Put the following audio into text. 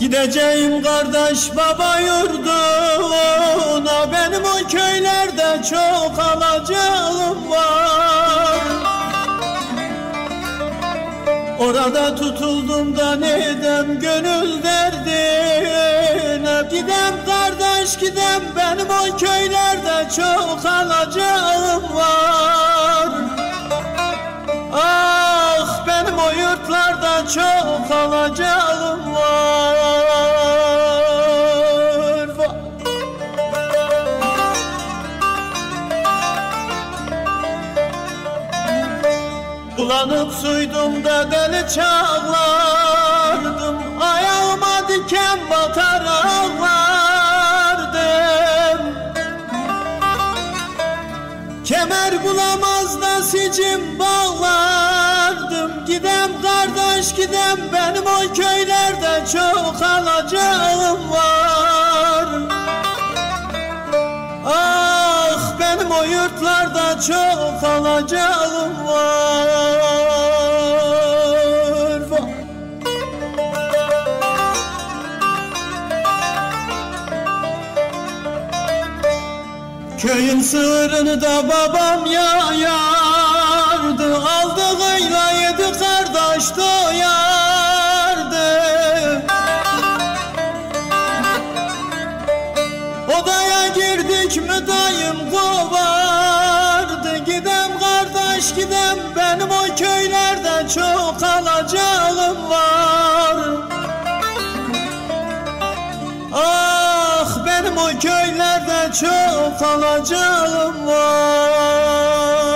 Gideceğim kardeş baba yurduna, benim o köylerde çok alacağım var. Orada tutuldum da nedem gönül derdine. Gidem kardeş gidem, benim o köylerde çok alacağım var. Ah benim o yurtlarda çok alacağım var. Bulanık suydum da deli çağlardım, ayağıma diken batar ağlardım. Kemer bulamaz da sicim bağlardım. Gidem kardeş gidem, benim o köylerde çok alacağım var. Ah benim o yurtlarda çok alacağım var. Köyün sığırını da babam yayardı, aldığıyla 7 kardeş doyardı. Odaya girdik mi dayım kovardı. Gidem kardeş gidem, benim o köylerde çok alacağım var. Ah benim o köylerde çok alacağım var.